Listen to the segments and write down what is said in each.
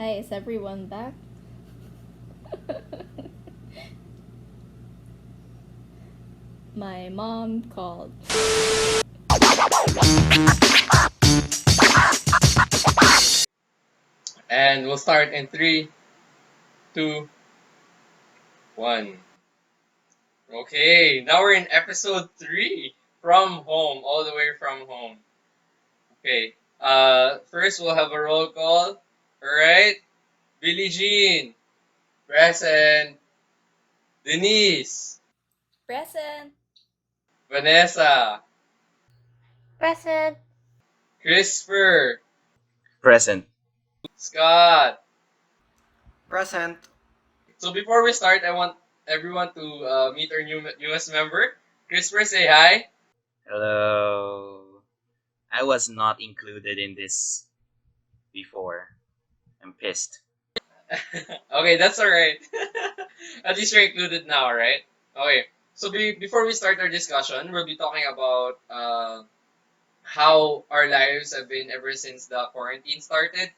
Hi, is everyone back? My mom called. And we'll start in three, two, one. Okay, now we're in episode 3. From home, all the way from home. Okay. First we'll have a roll call. Alright. Billie Jean. Present. Denise. Present! Vanessa. Present. Christopher. Present. Scott. Present. So before we start, I want everyone to meet our newest member. Christopher, say hi. Hello. I was not included in this before. I'm pissed. Okay, that's alright. At least you're included now, right? Okay. So before we start our discussion, we'll be talking about how our lives have been ever since the quarantine started,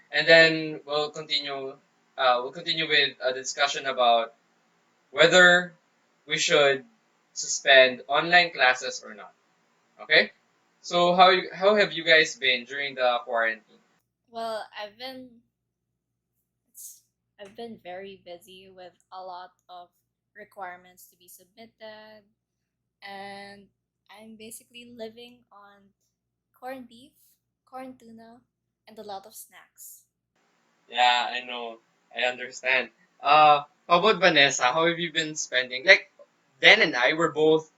and then we'll continue. We'll continue with a discussion about whether we should suspend online classes or not. Okay. So how have you guys been during the quarantine? Well, it's, I've been very busy with a lot of requirements to be submitted, and I'm basically living on corned beef, corn tuna, and a lot of snacks. Yeah, I know. I understand. How about Vanessa? How have you been spending? Like, Dan and I were both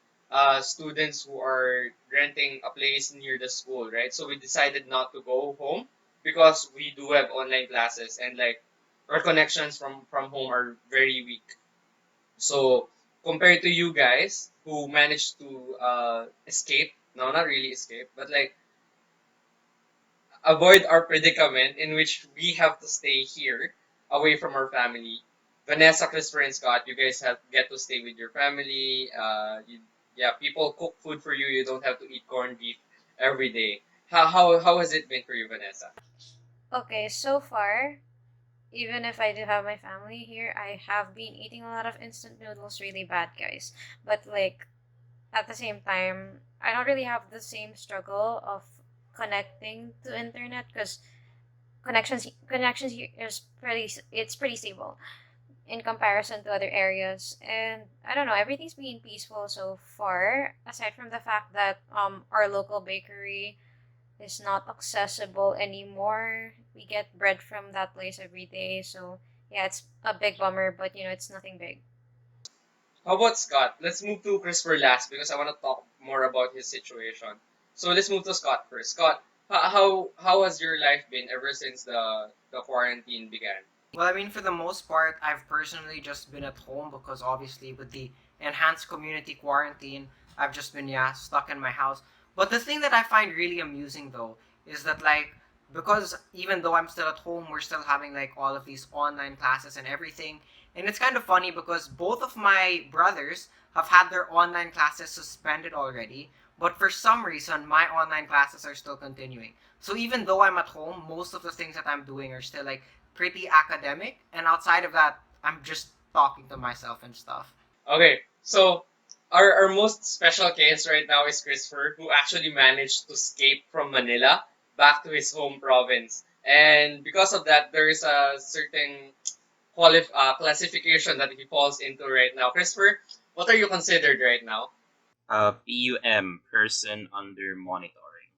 students who are renting a place near the school, right? So we decided not to go home because we do have online classes and like our connections from home are very weak. So compared to you guys who managed to escape, no, not really escape, but like avoid our predicament in which we have to stay here away from our family. Vanessa, Christopher, and Scott, you guys have get to stay with your family. Yeah, people cook food for you. You don't have to eat corned beef every day. How has it been for you, Vanessa? Okay, so far, even if I do have my family here, I have been eating a lot of instant noodles really bad, guys. But like at the same time, I don't really have the same struggle of connecting to internet because connections here is pretty stable in comparison to other areas. And I don't know, everything's been peaceful so far, aside from the fact that our local bakery is not accessible anymore. We get bread from that place every day, so yeah, it's a big bummer, but it's nothing big. How about Scott? Let's move to Christopher last because I want to talk more about his situation. So let's move to Scott first. Scott, how has your life been ever since the quarantine began? Well, I mean, for the most part, I've personally just been at home because obviously with the enhanced community quarantine, I've just been, yeah, stuck in my house. But the thing that I find really amusing though is that, like, because even though I'm still at home, we're still having like all of these online classes and everything. And it's kind of funny because both of my brothers have had their online classes suspended already. But for some reason, my online classes are still continuing. So even though I'm at home, most of the things that I'm doing are still like pretty academic, and outside of that, I'm just talking to myself and stuff. Okay, so our most special case right now is Christopher, who actually managed to escape from Manila back to his home province. And because of that, there is a certain classification that he falls into right now. Christopher, what are you considered right now? PUM, person under monitoring.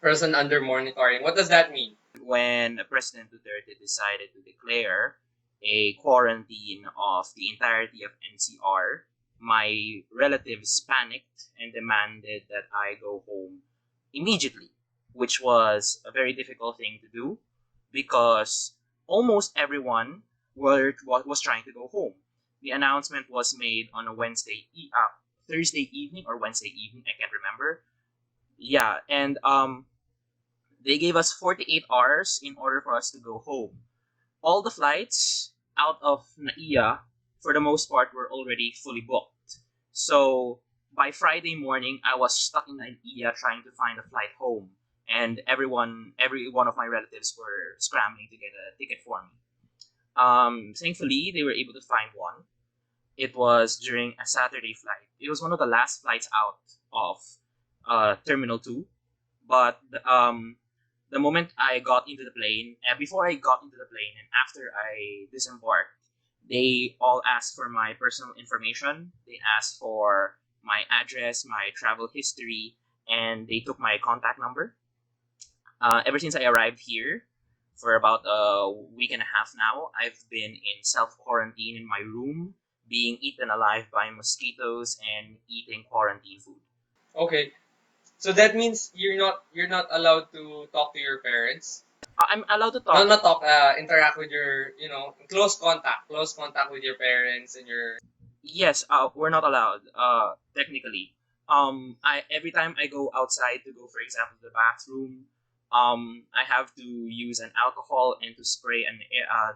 Person under monitoring. What does that mean? When President Duterte decided to declare a quarantine of the entirety of NCR, my relatives panicked and demanded that I go home immediately, which was a very difficult thing to do because almost everyone was trying to go home. The announcement was made on a Thursday evening or Wednesday evening, I can't remember. Yeah, and they gave us 48 hours in order for us to go home. All the flights out of Naiya, for the most part, were already fully booked. So by Friday morning, I was stuck in Naiya trying to find a flight home. and every one of my relatives were scrambling to get a ticket for me. Thankfully, they were able to find one. It was during a Saturday flight. It was one of the last flights out of Terminal 2. But the moment I got into the plane, before I got into the plane and after I disembarked, they all asked for my personal information. They asked for my address, my travel history, and they took my contact number. Ever since I arrived here, for about a week and a half now, I've been in self quarantine in my room, being eaten alive by mosquitoes and eating quarantine food. Okay, so that means you're not allowed to talk to your parents. I'm allowed to No, talk. not talk. Interact with your, close contact with your parents and your. Yes, we're not allowed. Technically, I every time I go outside to go, for example, to the bathroom, I have to use an alcohol and to spray a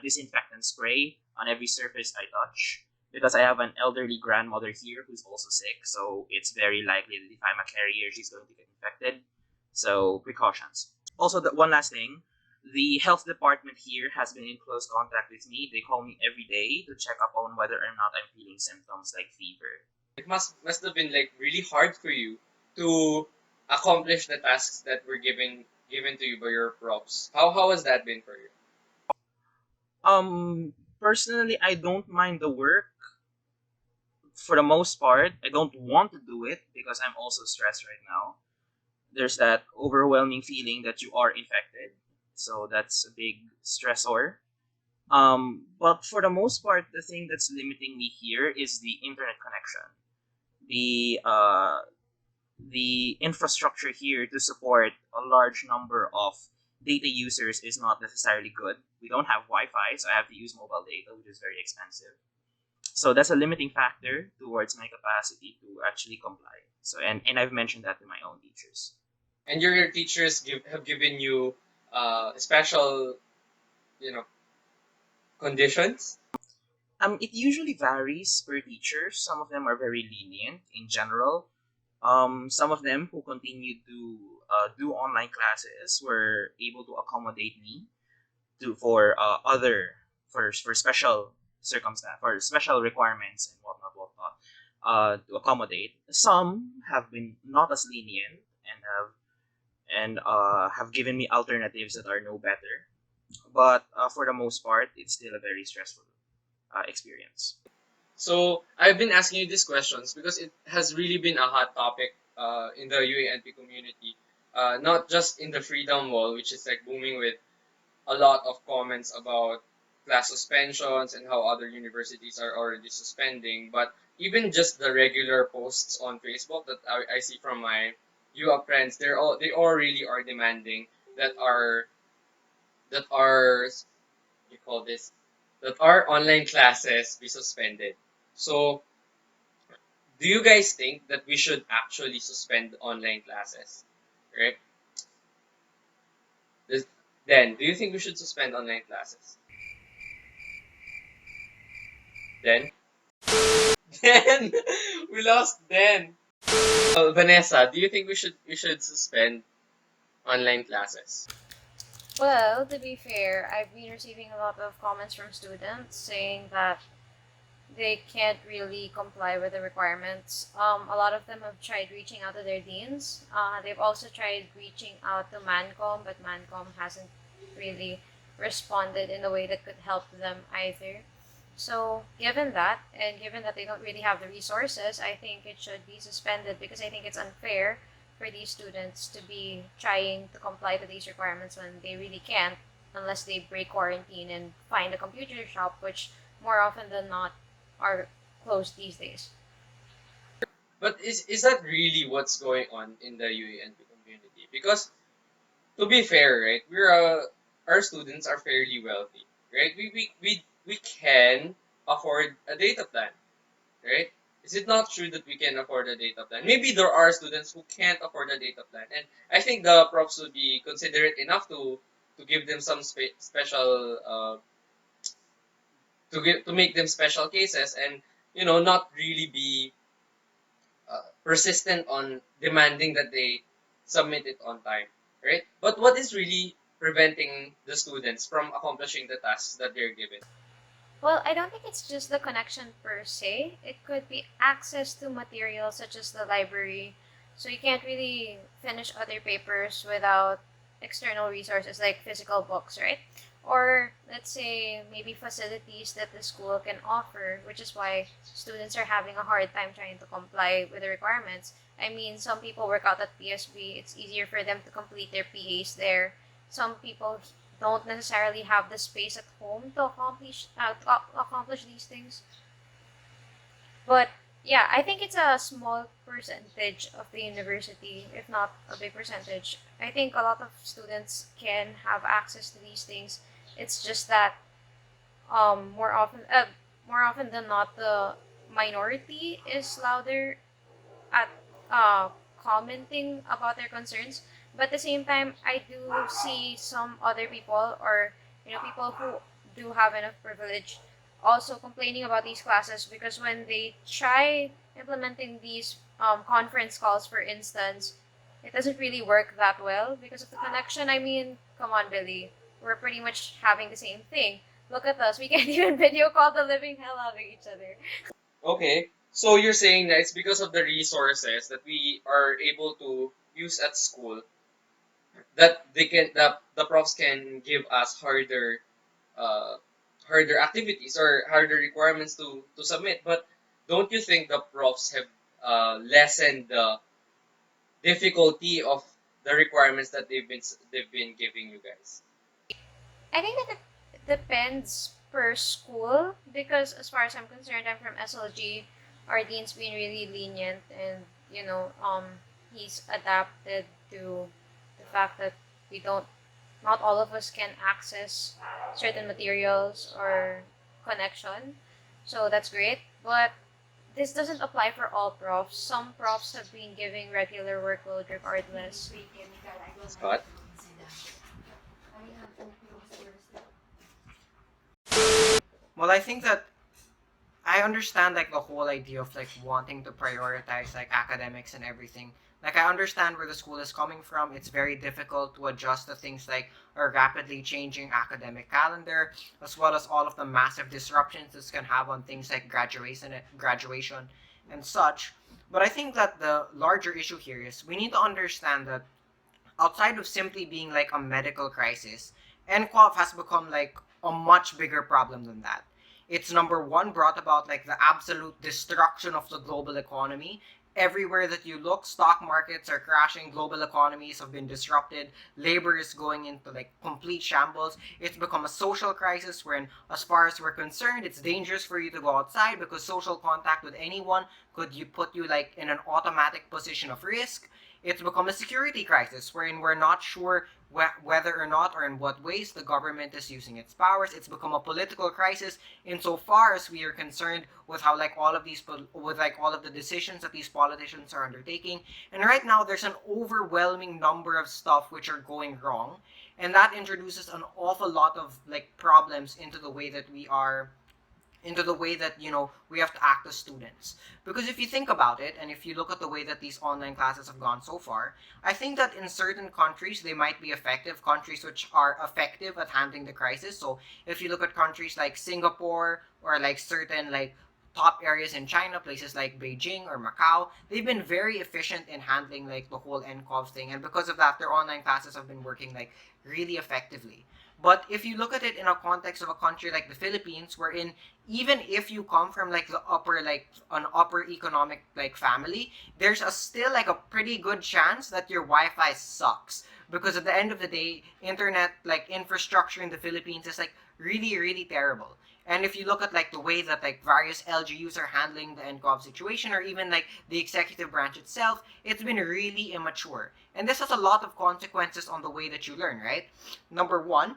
disinfectant spray on every surface I touch because I have an elderly grandmother here who's also sick. So it's very likely that if I'm a carrier, she's going to get infected. So precautions. Also, the one last thing, the health department here has been in close contact with me. They call me every day to check up on whether or not I'm feeling symptoms like fever. It must have been like really hard for you to accomplish the tasks that were given to you by your profs. How has that been for you? Personally, I don't mind the work for the most part. I don't want to do it because I'm also stressed right now. There's that overwhelming feeling that you are infected, so that's a big stressor. But for the most part, the thing that's limiting me here is the internet connection. The the infrastructure here to support a large number of data users is not necessarily good. We don't have Wi-Fi, so I have to use mobile data, which is very expensive. So that's a limiting factor towards my capacity to actually comply. So and I've mentioned that to my own teachers. And your teachers have given you special, you know, conditions. It usually varies per teacher. Some of them are very lenient in general. Some of them who continue to do online classes were able to accommodate me to for other for special circumstance for special requirements and whatnot to accommodate. Some have been not as lenient and have given me alternatives that are no better. But for the most part, it's still a very stressful experience. So I've been asking you these questions because it has really been a hot topic in the UA&P community, not just in the Freedom Wall, which is like booming with a lot of comments about class suspensions and how other universities are already suspending, but even just the regular posts on Facebook that I see from my UA friends, they all really are demanding that our you call this that our online classes be suspended. So do you guys think that we should actually suspend online classes? Right? This, then, do you think we should suspend online classes? Then? Then we lost then. Vanessa, do you think we should suspend online classes? Well, to be fair, I've been receiving a lot of comments from students saying that they can't really comply with the requirements. A lot of them have tried reaching out to their deans. They've also tried reaching out to Mancom, but Mancom hasn't really responded in a way that could help them either. So, given that, and given that they don't really have the resources, I think it should be suspended because I think it's unfair for these students to be trying to comply to these requirements when they really can't unless they break quarantine and find a computer shop, which more often than not are closed these days. But is that really what's going on in the UANP community? Because to be fair, right, our students are fairly wealthy, right? We can afford a data plan, right? Is it not true that we can afford a data plan? Maybe there are students who can't afford a data plan, and I think the profs would be considerate enough to give them some special to make them special cases, and not really be persistent on demanding that they submit it on time, right? But what is really preventing the students from accomplishing the tasks that they're given? Well, I don't think it's just the connection per se. It could be access to materials such as the library. So you can't really finish other papers without external resources like physical books, right? Or let's say maybe facilities that the school can offer, which is why students are having a hard time trying to comply with the requirements. I mean, some people work out at PSB, it's easier for them to complete their PAs there. Some people don't necessarily have the space at home to accomplish these things. But yeah, I think it's a small percentage of the university, if not a big percentage. I think a lot of students can have access to these things. It's just that more often than not, the minority is louder at commenting about their concerns. But at the same time, I do see some other people, or people who do have enough privilege, also complaining about these classes because when they try implementing these conference calls, for instance, it doesn't really work that well because of the connection. I mean, come on, Billy, we're pretty much having the same thing. Look at us, we can't even video call the living hell out of each other. Okay, so you're saying that it's because of the resources that we are able to use at school that the profs can give us uh, harder activities or harder requirements to submit. But don't you think the profs have lessened the difficulty of the requirements that they've been giving you guys? I think that it depends per school because, as far as I'm concerned, I'm from SLG. Our dean's been really lenient, and he's adapted to the fact that we don't, not all of us can access certain materials or connection. So that's great, but this doesn't apply for all profs. Some profs have been giving regular workload regardless. Scott? Well, I think that I understand like the whole idea of like wanting to prioritize like academics and everything. Like I understand where the school is coming from. It's very difficult to adjust to things like a rapidly changing academic calendar, as well as all of the massive disruptions this can have on things like graduation and such. But I think that the larger issue here is we need to understand that outside of simply being like a medical crisis, NCOV has become like a much bigger problem than that. It's number one brought about like the absolute destruction of the global economy. Everywhere that you look, stock markets are crashing, global economies have been disrupted, labor is going into like complete shambles. It's become a social crisis wherein, as far as we're concerned, it's dangerous for you to go outside because social contact with anyone could you put you like in an automatic position of risk. It's become a security crisis wherein we're not sure whether or not or in what ways the government is using its powers. It's become a political crisis insofar as we are concerned with how like all of these with like all of the decisions that these politicians are undertaking. And right now there's an overwhelming number of stuff which are going wrong, and that introduces an awful lot of like problems into the way that we have to act as students. Because if you think about it, and if you look at the way that these online classes have gone so far, I think that in certain countries they might be effective, countries which are effective at handling the crisis. So if you look at countries like Singapore, or like certain like top areas in China, places like Beijing or Macau, they've been very efficient in handling like the whole NCOV thing, and because of that their online classes have been working like really effectively. But if you look at it in a context of a country like the Philippines, wherein even if you come from like the upper like an upper economic like family, there's a still like a pretty good chance that your Wi-Fi sucks, because at the end of the day, internet like infrastructure in the Philippines is like really really terrible. And if you look at like the way that like various LGUs are handling the NCOV situation, or even like the executive branch itself, it's been really immature. And this has a lot of consequences on the way that you learn, right? Number one,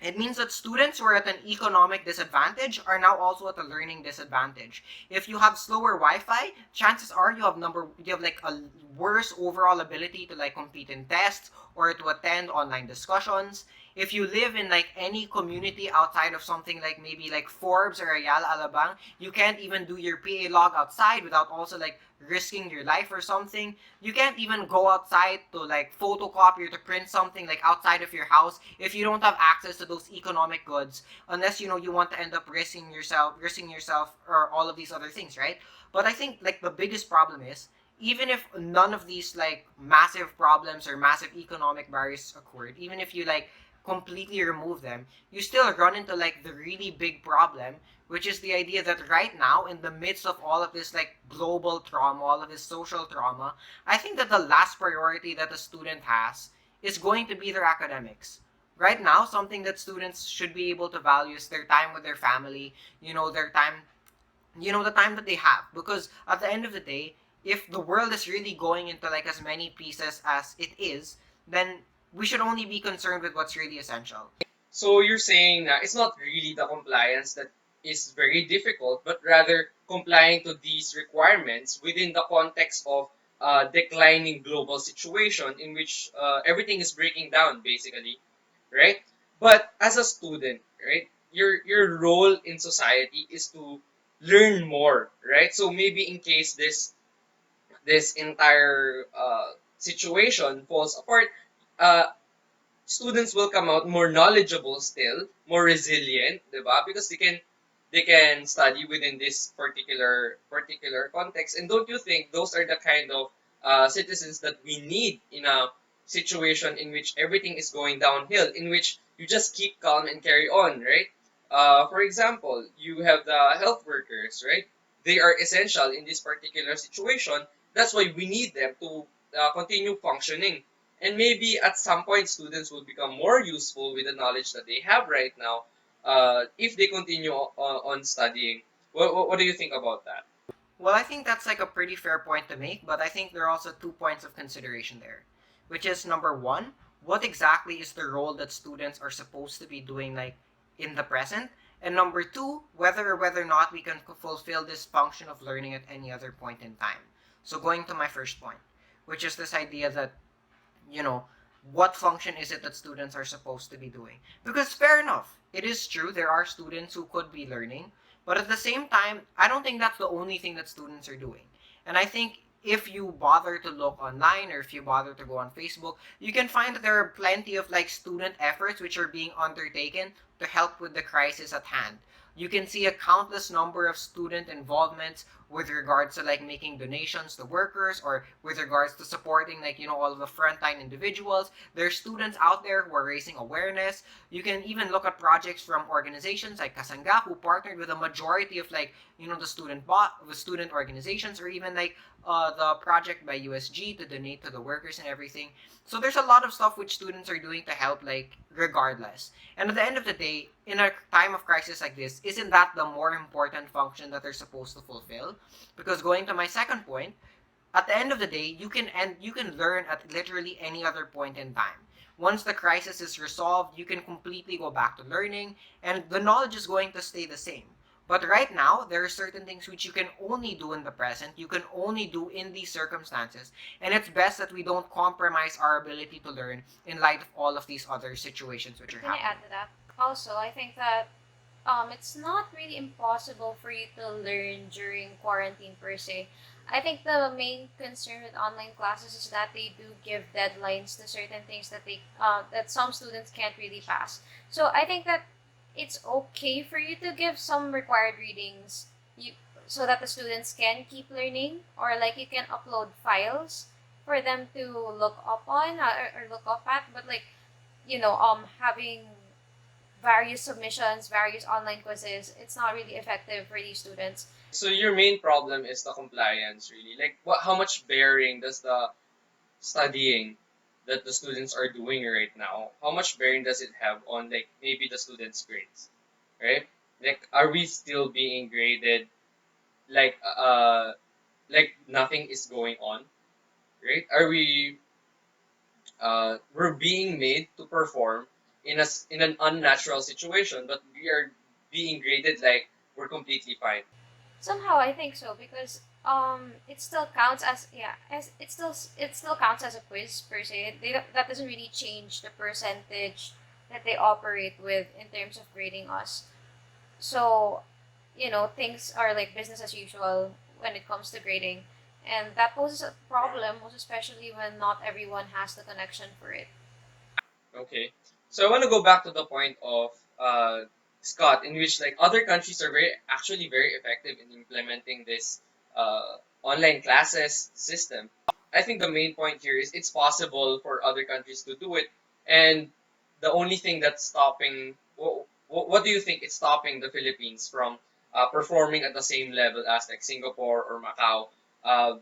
it means that students who are at an economic disadvantage are now also at a learning disadvantage. If you have slower Wi-Fi, chances are you have like a worse overall ability to like compete in tests, or to attend online discussions. If you live in like any community outside of something like maybe like Forbes or Ayala Alabang, you can't even do your PA log outside without also like risking your life or something. You can't even go outside to like photocopy or to print something like outside of your house if you don't have access to those economic goods, unless you know you want to end up risking yourself or all of these other things, right? But I think like the biggest problem is, even if none of these like massive problems or massive economic barriers occurred, even if you like completely remove them, you still run into like the really big problem, which is the idea that right now, in the midst of all of this like global trauma, all of this social trauma, I think that the last priority that a student has is going to be their academics. Right now, something that students should be able to value is their time with their family, their time, the time that they have. Because at the end of the day, if the world is really going into like as many pieces as it is, then we should only be concerned with what's really essential. So you're saying that it's not really the compliance that is very difficult, but rather complying to these requirements within the context of declining global situation in which everything is breaking down, basically, right? But as a student, right, your role in society is to learn more, right? So maybe in case this entire situation falls apart, uh, students will come out more knowledgeable still, more resilient, 'di ba? Because they can study within this particular context. And don't you think those are the kind of citizens that we need in a situation in which everything is going downhill, in which you just keep calm and carry on, right? For example, you have the health workers, right? They are essential in this particular situation. That's why we need them to continue functioning, and maybe at some point students will become more useful with the knowledge that they have right now if they continue on studying. What do you think about that? Well, I think that's like a pretty fair point to make, but I think there are also 2 points of consideration there, which is number one, what exactly is the role that students are supposed to be doing like in the present? And number two, whether or not we can fulfill this function of learning at any other point in time. So going to my first point, which is this idea that you know, what function is it that students are supposed to be doing? Because fair enough, it is true there are students who could be learning, but at the same time, I don't think that's the only thing that students are doing. And I think if you bother to look online or if you bother to go on Facebook, you can find that there are plenty of like student efforts which are being undertaken to help with the crisis at hand. You can see a countless number of student involvements with regards to like making donations to workers or with regards to supporting like all of the frontline individuals. There's students out there who are raising awareness. You can even look at projects from organizations like Kasanga who partnered with a majority of like the student organizations, or even like the project by USG to donate to the workers and everything. So there's a lot of stuff which students are doing to help like regardless. And at the end of the day, in a time of crisis like this, isn't that the more important function that they're supposed to fulfill? Because going to my second point, at the end of the day, you can learn at literally any other point in time. Once the crisis is resolved, you can completely go back to learning, and the knowledge is going to stay the same. But right now, there are certain things which you can only do in the present, you can only do in these circumstances, and it's best that we don't compromise our ability to learn in light of all of these other situations which are Can I happening. add to that? Also, I think that it's not really impossible for you to learn during quarantine per se. I think the main concern with online classes is that they do give deadlines to certain things that that some students can't really pass. So I think that it's okay for you to give some required readings, you so that the students can keep learning, or like you can upload files for them to look up on, or look up at. But like having various submissions, various online quizzes, it's not really effective for these students. So your main problem is the compliance, really. Like, how much bearing does the studying that the students are doing right now, how much bearing does it have on like maybe the students' grades, right? Like, are we still being graded like nothing is going on, right? Are we're being made to perform in an unnatural situation, but we are being graded like we're completely fine. Somehow I think so, because it still counts as, yeah, as it still counts as a quiz per se. That doesn't really change the percentage that they operate with in terms of grading us. So, things are like business as usual when it comes to grading, and that poses a problem, most especially when not everyone has the connection for it. Okay. So I want to go back to the point of Scott, in which like other countries are very effective in implementing this online classes system. I think the main point here is it's possible for other countries to do it, and the only thing that's stopping what do you think is stopping the Philippines from performing at the same level as like Singapore or Macau, uh,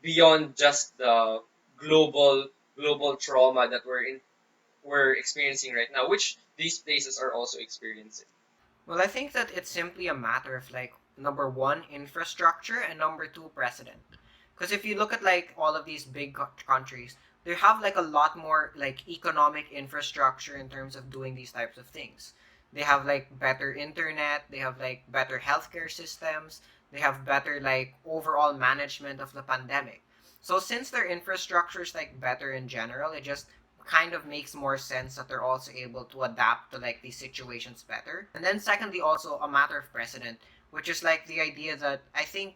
beyond just the global trauma that we're experiencing right now, which these places are also experiencing. Well, I think that it's simply a matter of like number one, infrastructure, and number two, precedent. Because if you look at like all of these big countries, they have like a lot more like economic infrastructure in terms of doing these types of things. They have like better internet, they have like better healthcare systems, they have better like overall management of the pandemic. So since their infrastructure is like better in general, it just kind of makes more sense that they're also able to adapt to like these situations better. And then secondly, also a matter of precedent, which is like the idea that I think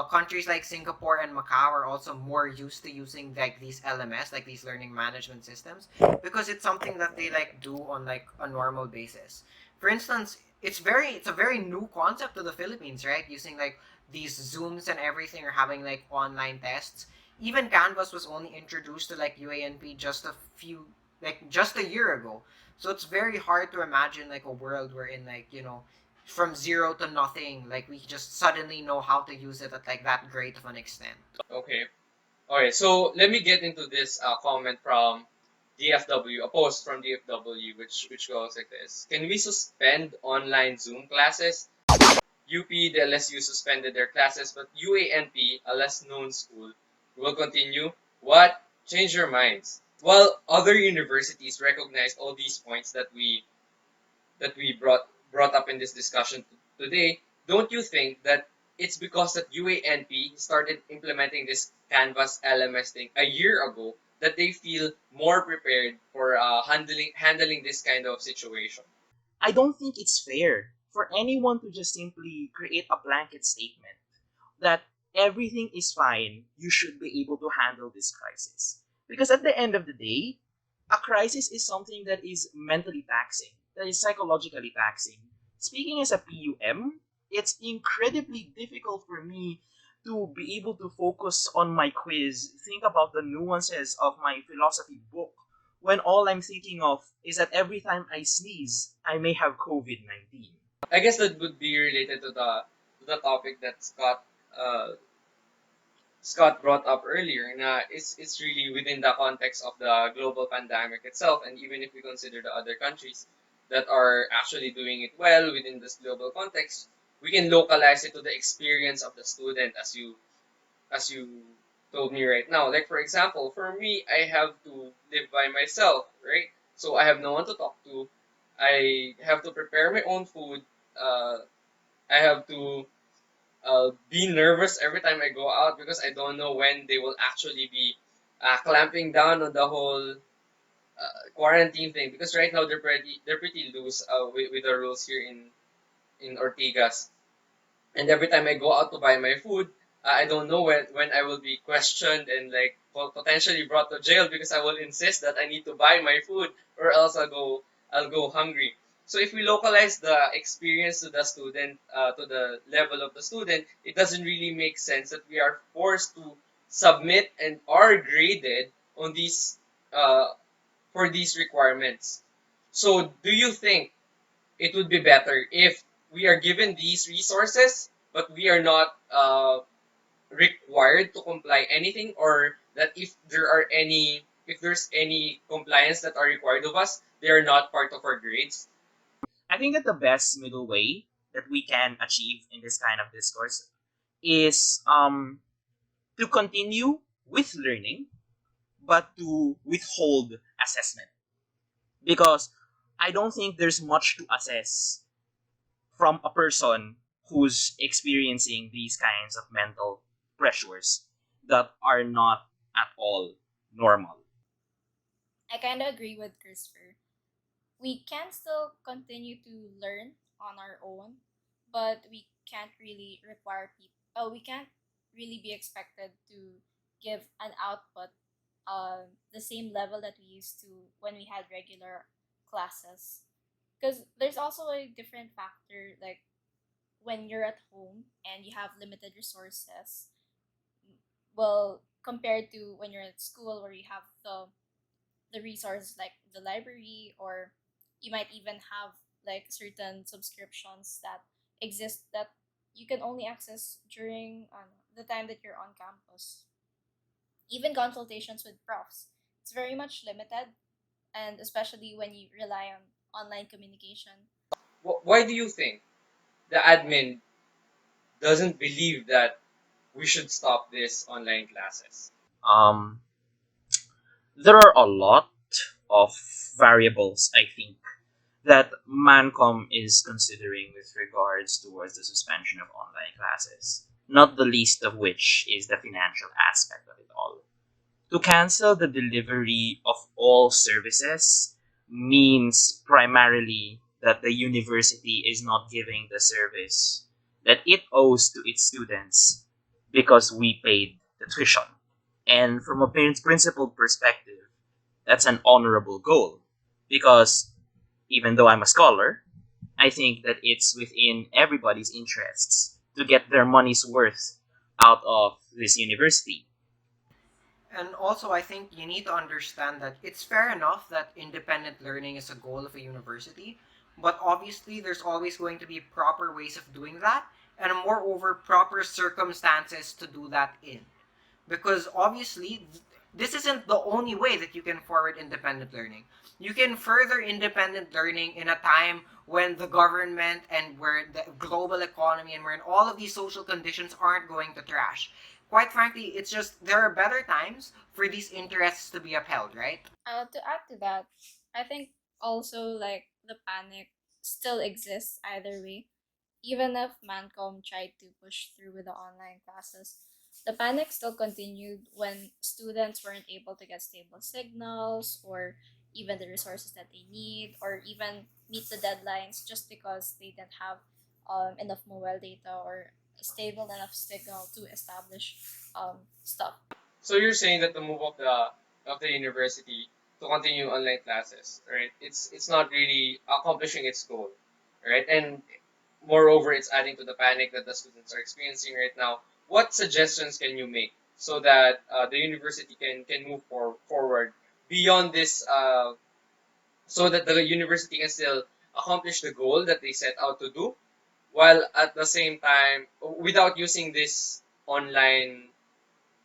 countries like Singapore and Macau are also more used to using like these LMS, like these learning management systems, because it's something that they like do on like a normal basis. For instance, it's a very new concept to the Philippines, right? Using like these Zooms and everything, or having like online tests. Even Canvas was only introduced to like UA&P just a year ago. So it's very hard to imagine like a world wherein like, from zero to nothing, like we just suddenly know how to use it at like that great of an extent. Okay. All right. So let me get into this comment from DFW, a post from DFW, which goes like this: Can we suspend online Zoom classes? UP, the LSU suspended their classes, but UA&P, a less known school, will continue. What? Change your minds. While other universities recognize all these points that we brought up in this discussion today, don't you think that it's because that UA&P started implementing this Canvas LMS thing a year ago that they feel more prepared for handling this kind of situation? I don't think it's fair for anyone to just simply create a blanket statement that everything is fine, you should be able to handle this crisis. Because at the end of the day, a crisis is something that is mentally taxing, that is psychologically taxing. Speaking as a PUM, it's incredibly difficult for me to be able to focus on my quiz, think about the nuances of my philosophy book, when all I'm thinking of is that every time I sneeze, I may have COVID 19. I guess that would be related to the topic that Scott brought up earlier. Na it's really within the context of the global pandemic itself, and even if we consider the other countries that are actually doing it well within this global context, we can localize it to the experience of the student, as you told me right now. Like for example, for me, I have to live by myself, right? So I have no one to talk to. I have to prepare my own food. I have to be nervous every time I go out because I don't know when they will actually be clamping down on the whole quarantine thing. Because right now they're pretty loose with the rules here in Ortigas. And every time I go out to buy my food, I don't know when I will be questioned and like potentially brought to jail because I will insist that I need to buy my food or else I'll go hungry. So if we localize the experience to the student, to the level of the student, it doesn't really make sense that we are forced to submit and are graded on these uh, for these requirements. So do you think it would be better if we are given these resources, but we are not required to comply anything, or that if there's any compliance that are required of us, they are not part of our grades? I think that the best middle way that we can achieve in this kind of discourse is to continue with learning, but to withhold assessment. Because I don't think there's much to assess from a person who's experiencing these kinds of mental pressures that are not at all normal. I kind of agree with Christopher. We can still continue to learn on our own, but we can't really require people. Oh, we can't really be expected to give an output the same level that we used to when we had regular classes. Because there's also a different factor, like when you're at home and you have limited resources. Well, compared to when you're at school where you have the resources like the library, or you might even have like certain subscriptions that exist that you can only access during the time that you're on campus. Even consultations with profs, it's very much limited, and especially when you rely on online communication. Why do you think the admin doesn't believe that we should stop this online classes? Um, there are a lot of variables, I think, that Mancom is considering with regards towards the suspension of online classes, not the least of which is the financial aspect of it all. To cancel the delivery of all services means primarily that the university is not giving the service that it owes to its students because we paid the tuition. And from a principled perspective, that's an honorable goal because even though I'm a scholar, I think that it's within everybody's interests to get their money's worth out of this university. And also, I think you need to understand that it's fair enough that independent learning is a goal of a university, but obviously, there's always going to be proper ways of doing that, and moreover, proper circumstances to do that in. Because obviously, this isn't the only way that you can forward independent learning. You can further independent learning in a time when the government and where the global economy and when all of these social conditions aren't going to trash. Quite frankly, it's just there are better times for these interests to be upheld, right? To add to that, I think also like the panic still exists either way. Even if Mancom tried to push through with the online classes, the panic still continued when students weren't able to get stable signals or even the resources that they need, or even meet the deadlines just because they didn't have enough mobile data or a stable enough signal to establish stuff. So you're saying that the move of the university to continue online classes, right? It's not really accomplishing its goal, right? And moreover, it's adding to the panic that the students are experiencing right now. What suggestions can you make so that the university can move forward beyond this, so that the university can still accomplish the goal that they set out to do, while at the same time without using this online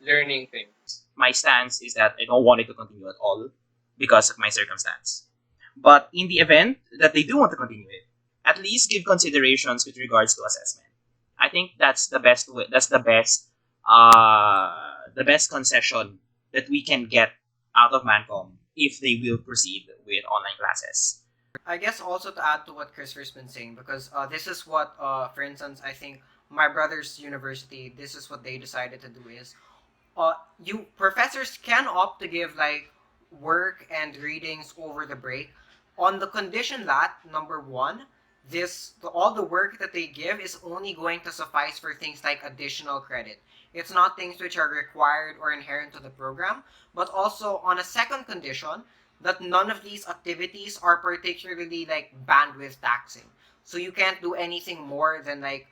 learning thing? My stance is that I don't want it to continue at all because of my circumstance. But in the event that they do want to continue it, at least give considerations with regards to assessment. I think that's the best way, that's the best concession that we can get out of Mancom if they will proceed with online classes. I guess also to add to what Christopher's been saying, because this is what, for instance, I think my brother's university, this is what they decided to do is you professors can opt to give like work and readings over the break on the condition that number one, all the work that they give is only going to suffice for things like additional credit. It's not things which are required or inherent to the program, but also on a second condition that none of these activities are particularly like bandwidth taxing. So you can't do anything more than like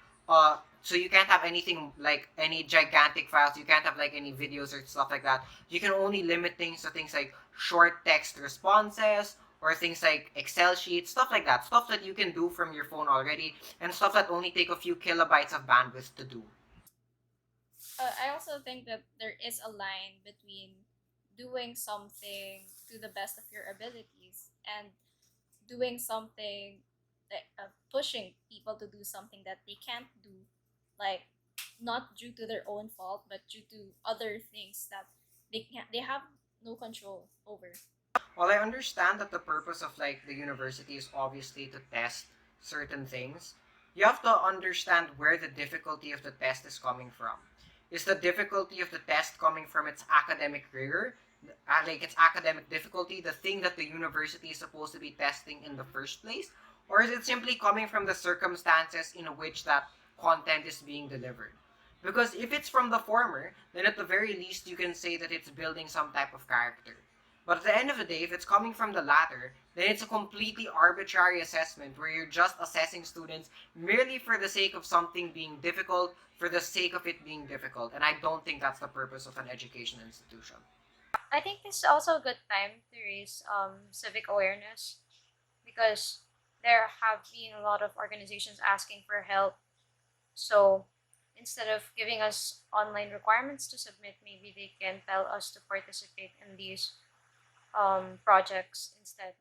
so you can't have anything like any gigantic files. You can't have like any videos or stuff like that. You can only limit things to things like short text responses or things like Excel sheets, stuff like that. Stuff that you can do from your phone already and stuff that only take a few kilobytes of bandwidth to do. I also think that there is a line between doing something to the best of your abilities and doing something that pushing people to do something that they can't do, like not due to their own fault but due to other things that they have no control over. While I understand that the purpose of like the university is obviously to test certain things, you have to understand where the difficulty of the test is coming from. Is the difficulty of the test coming from its academic rigor, like its academic difficulty, the thing that the university is supposed to be testing in the first place? Or is it simply coming from the circumstances in which that content is being delivered? Because if it's from the former, then at the very least you can say that it's building some type of character. But at the end of the day, if it's coming from the latter, then it's a completely arbitrary assessment where you're just assessing students merely for the sake of something being difficult, for the sake of it being difficult. And I don't think that's the purpose of an education institution. I think this is also a good time to raise civic awareness because there have been a lot of organizations asking for help. So instead of giving us online requirements to submit, maybe they can tell us to participate in these projects instead.